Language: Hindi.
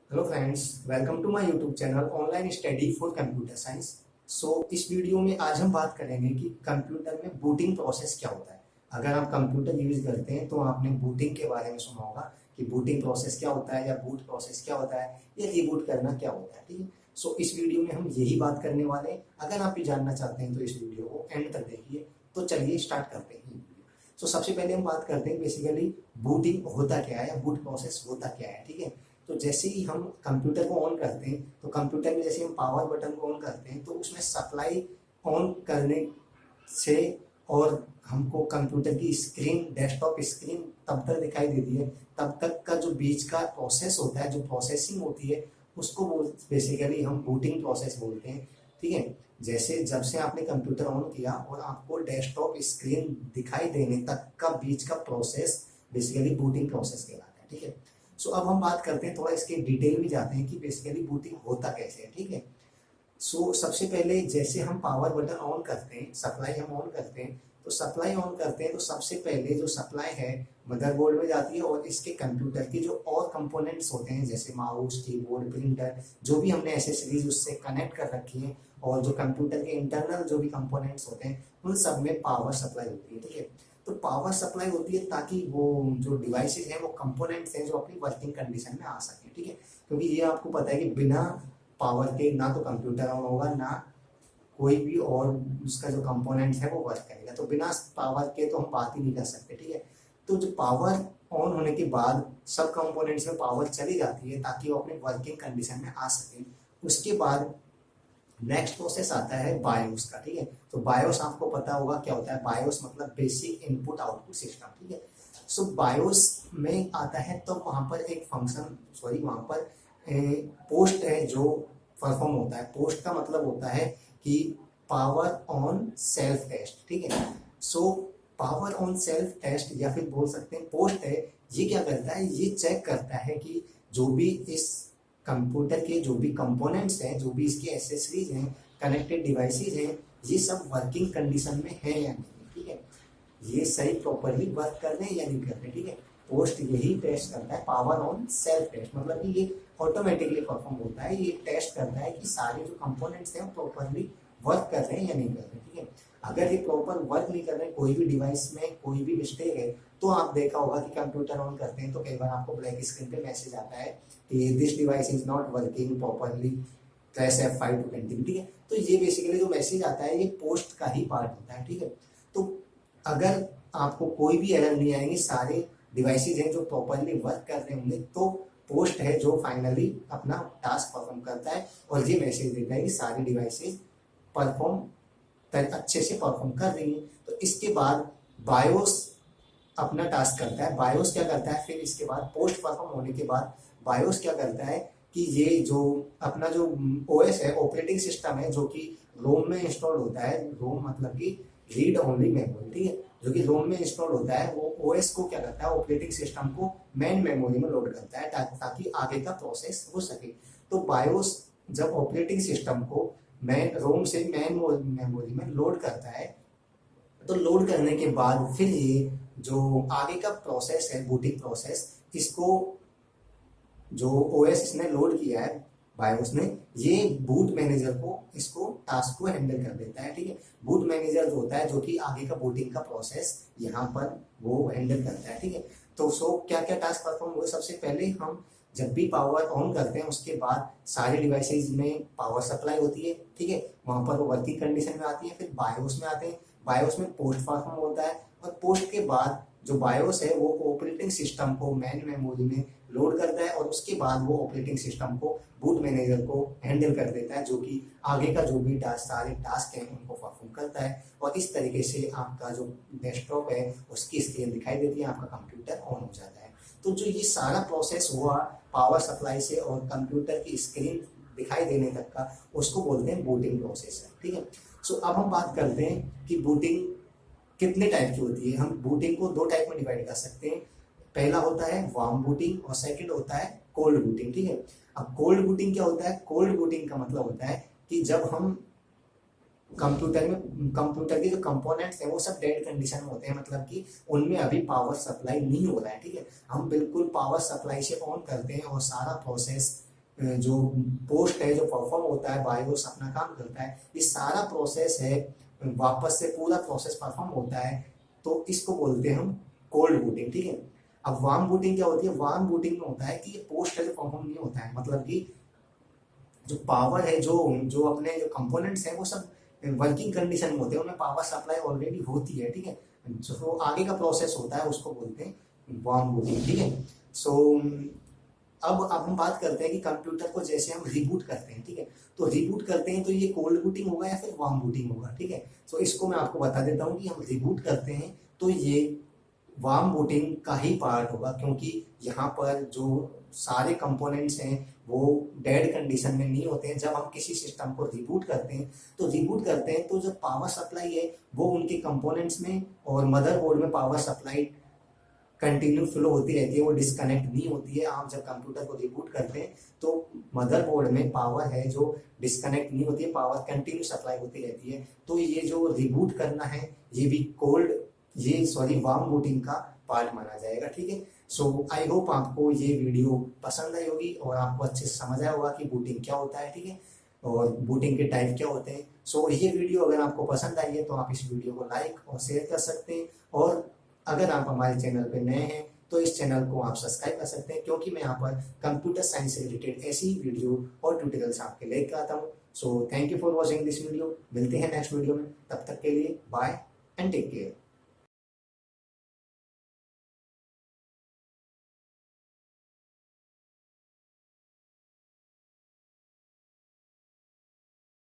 Hello friends, welcome to my YouTube channel online study for computer science. इस वीडियो में आज हम बात करेंगे कि कंप्यूटर में बूटिंग प्रोसेस क्या होता है। अगर आप कंप्यूटर यूज करते हैं तो आपने बूटिंग के बारे में सुना होगा कि बूटिंग प्रोसेस क्या होता है या बूट प्रोसेस क्या होता है या रिबूट करना क्या होता है। ठीक है, इस वीडियो में हम यही बात करने वाले हैं। अगर आप ये जानना चाहते हैं तो इस वीडियो को एंड तक देखिए। तो चलिए स्टार्ट करते हैं। सबसे पहले हम बात करते हैं बेसिकली बूटिंग होता क्या है या बूट प्रोसेस होता क्या है। ठीक है, तो जैसे ही हम कंप्यूटर को ऑन करते हैं तो कंप्यूटर में जैसे हम पावर बटन को ऑन करते हैं तो उसमें सप्लाई ऑन करने से और हमको कंप्यूटर की स्क्रीन, डेस्कटॉप स्क्रीन तब तक दिखाई देती है, तब तक का जो बीच का प्रोसेस होता है, जो प्रोसेसिंग होती है, उसको बेसिकली हम बूटिंग प्रोसेस बोलते हैं। ठीक है, जैसे जब से आपने कंप्यूटर ऑन किया और आपको डेस्कटॉप स्क्रीन दिखाई देने तक का बीच का प्रोसेस बेसिकली बूटिंग प्रोसेस कहलाता है। ठीक है, अब हम बात करते हैं, थोड़ा इसके डिटेल में जाते हैं कि बेसिकली बूटिंग होता कैसे है। ठीक है, सबसे पहले जैसे हम पावर बटन ऑन करते हैं, सप्लाई हम ऑन करते हैं, तो सप्लाई ऑन करते हैं तो सबसे पहले जो सप्लाई है मदरबोर्ड में जाती है और इसके कंप्यूटर की जो और कंपोनेंट्स होते हैं जैसे माउस, कीबोर्ड, प्रिंटर, जो भी हमने एसेसरीज उससे कनेक्ट कर रखी है और जो कंप्यूटर के इंटरनल जो भी कंपोनेंट्स होते हैं उन सब में पावर सप्लाई होती है। ठीक है, तो पावर सप्लाई होती है ताकि वो जो डिवाइसेस हैं, वो कंपोनेंट्स हैं, जो अपनी वर्किंग कंडीशन में आ सके। ठीक है, क्योंकि ये आपको पता है कि बिना पावर के ना तो कंप्यूटर ऑन होगा, ना कोई भी और उसका जो कंपोनेंट्स है वो वर्क करेगा। तो बिना पावर के तो हम बात ही नहीं कर सकते। ठीक है, तो जो पावर ऑन होने के बाद सब कंपोनेंट्स में पावर चली जाती है ताकि वो अपने वर्किंग कंडीशन में आ सके। उसके बाद नेक्स्ट प्रोसेस आता है बायोस का। ठीक है, तो बायोस आपको पता होगा क्या होता है। बायोस मतलब बेसिक इनपुट आउटपुट सिस्टम। ठीक है, बायोस में आता है तो वहां पर एक फंक्शन, वहां पर पोस्ट है जो परफॉर्म होता है। पोस्ट का मतलब होता है कि पावर ऑन सेल्फ टेस्ट। ठीक है, पावर ऑन सेल्फ टेस्ट या फिर बोल सकते हैं पोस्ट है। ये क्या करता है, ये चेक करता है कि जो भी इस कंप्यूटर के जो भी कंपोनेंट्स हैं, जो भी इसके एसेसरीज हैं, कनेक्टेड डिवाइसेज हैं, ये सब वर्किंग कंडीशन में है या नहीं। ठीक है, ये सही प्रॉपरली वर्क कर रहे हैं या नहीं कर रहे। ठीक है, पोस्ट यही टेस्ट करता है, पावर ऑन सेल्फ टेस्ट मतलब कि ये ऑटोमेटिकली परफॉर्म होता है। ये टेस्ट करता है कि सारे जो कंपोनेंट्स हैं वो प्रॉपरली वर्क कर रहे हैं या नहीं कर रहे। ठीक है, अगर ये प्रॉपर वर्क नहीं कर रहे, कोई भी डिवाइस में कोई भी मिस्टेक है, तो आप देखा होगा कि कंप्यूटर ऑन करते हैं तो कई बार आपको ब्लैक स्क्रीन पे मैसेज आता है कि this device is not working properly, press F5 to continue. ठीक है, तो ये बेसिकली जो मैसेज आता है ये पोस्ट का ही पार्ट होता है। ठीक है, तो अगर आपको कोई भी एरर नहीं आएंगे, सारे डिवाइसेज हैं जो प्रॉपरली वर्क कर रहे होंगे, तो पोस्ट है जो फाइनली अपना टास्क परफॉर्म करता है और ये मैसेज देता है कि सारी डिवाइसेज परफॉर्म अच्छे से परफॉर्म कर रही है। तो इसके बाद बायोस अपना टास्क करता है। बायोस क्या करता है, फिर इसके बाद पोस्ट परफॉर्म होने के बाद बायोस क्या करता है कि ये जो अपना जो ओएस है, ऑपरेटिंग सिस्टम है, जो कि रोम में इंस्टॉल होता है। रोम मतलब कि रीड ओनली मेमोरी। ठीक है, जो कि रोम में इंस्टॉल होता है, वो ओएस को क्या करता है, ऑपरेटिंग सिस्टम को मेन मेमोरी में लोड करता है ताकि आगे का प्रोसेस हो सके। तो बायोस जब ऑपरेटिंग सिस्टम को मैन रोम से मैन मेमोरी में लोड करता है, तो लोड करने के बाद फिर ये जो आगे का प्रोसेस है, बूटिंग प्रोसेस, इसको जो ओएस इसने लोड किया है बायोस ने, ये बूट मैनेजर को इसको टास्क को हैंडल कर देता है। ठीक है, बूट मैनेजर जो होता है, जो कि आगे का बूटिंग का प्रोसेस यहाँ पर वो हैंडल करता है। ठीक है, तो क्या क्या टास्क परफॉर्म हुए। सबसे पहले हम जब भी पावर ऑन करते हैं उसके बाद सारे डिवाइसेज में पावर सप्लाई होती है। ठीक है, वहां पर वो वर्किंग कंडीशन में आती है। फिर बायोस में आते हैं, बायोस में पोस्ट परफॉर्म होता है और पोस्ट के बाद जो बायोस है वो ऑपरेटिंग सिस्टम को मैन मेमोरी में लोड करता है और उसके बाद वो ऑपरेटिंग सिस्टम को बूट मैनेजर को हैंडल कर देता है, जो कि आगे का जो भी सारे टास्क हैं उनको परफॉर्म करता है। और इस तरीके से आपका जो डेस्कटॉप है उसकी स्क्रीन दिखाई देती है, आपका कंप्यूटर ऑन हो जाता है। तो जो ये सारा प्रोसेस हुआ पावर सप्लाई से और कंप्यूटर की स्क्रीन दिखाई देने तक का, उसको बोलते हैं बूटिंग प्रोसेस है। ठीक है, अब हम बात करते हैं कि बूटिंग कितने टाइप की होती है। हम बूटिंग को दो टाइप में डिवाइड कर सकते हैं। पहला होता है वार्म बूटिंग और सेकंड होता है कोल्ड बूटिंग। ठीक है, अब कोल्ड बूटिंग क्या होता है, कोल्ड बूटिंग का मतलब होता है कि जब हम कंप्यूटर के जो कंपोनेंट्स हैं वो सब डेड कंडीशन में होते हैं, मतलब कि उनमें अभी पावर सप्लाई नहीं हो रहा है। ठीक है, हम बिल्कुल पावर सप्लाई से ऑन करते हैं और सारा प्रोसेस जो पोस्ट है जो परफॉर्म होता है, बायोस अपना काम करता है, ये सारा प्रोसेस है, वापस से पूरा प्रोसेस परफॉर्म होता है, तो इसको बोलते हैं हम कोल्ड बूटिंग। ठीक है। अब वार्म बूटिंग क्या होती है? वार्म बूटिंग में होता है कि ये पोस्ट है जो परफॉर्म नहीं होता है, मतलब कि जो पावर है, जो जो अपने जो कंपोनेंट्स हैं वो सब वर्किंग कंडीशन में होते हैं, उनमें पावर सप्लाई ऑलरेडी होती है। ठीक है। जो आगे का प्रोसेस होता है उसको बोलते हैं वार्म बूटिंग। ठीक है। सो अब हम बात करते हैं कि कंप्यूटर को जैसे हम रिबूट करते हैं। ठीक है। तो रिबूट करते हैं तो ये कोल्ड बूटिंग होगा या फिर वार्म बूटिंग होगा? ठीक है। सो इसको मैं आपको बता देता हूँ कि हम रिबूट करते हैं तो ये वार्म बूटिंग का ही पार्ट होगा, क्योंकि यहाँ पर जो सारे कंपोनेंट्स हैं वो डेड कंडीशन में नहीं होते हैं। जब हम किसी सिस्टम को रिबूट करते हैं तो जो पावर सप्लाई है वो उनके कंपोनेंट्स में और मदरबोर्ड में पावर सप्लाई कंटिन्यू फ्लो होती रहती है, वो डिस्कनेक्ट नहीं होती है। आप जब कंप्यूटर को रिबूट करते हैं तो मदरबोर्ड में पावर है जो डिस्कनेक्ट नहीं होती है, पावर कंटिन्यू सप्लाई होती रहती है। तो ये जो रिबूट करना है ये भी वार्म बूटिंग का पार्ट माना जाएगा। ठीक है। सो आई होप आपको ये वीडियो पसंद आई होगी और आपको अच्छे से समझ आया होगा कि बूटिंग क्या होता है। ठीक है। और बूटिंग के टाइप क्या होते हैं। सो ये वीडियो अगर आपको पसंद आई है तो आप इस वीडियो को लाइक और शेयर कर सकते हैं, और अगर आप हमारे चैनल पे नए हैं तो इस चैनल को आप सब्सक्राइब कर सकते हैं, क्योंकि मैं यहाँ पर कंप्यूटर साइंस से रिलेटेड ऐसी वीडियो और ट्यूटोरियल्स आपके लेकर आता हूँ। So thank you for watching this video. मिलते हैं नेक्स्ट वीडियो में, तब तक के लिए बाय एंड टेक केयर।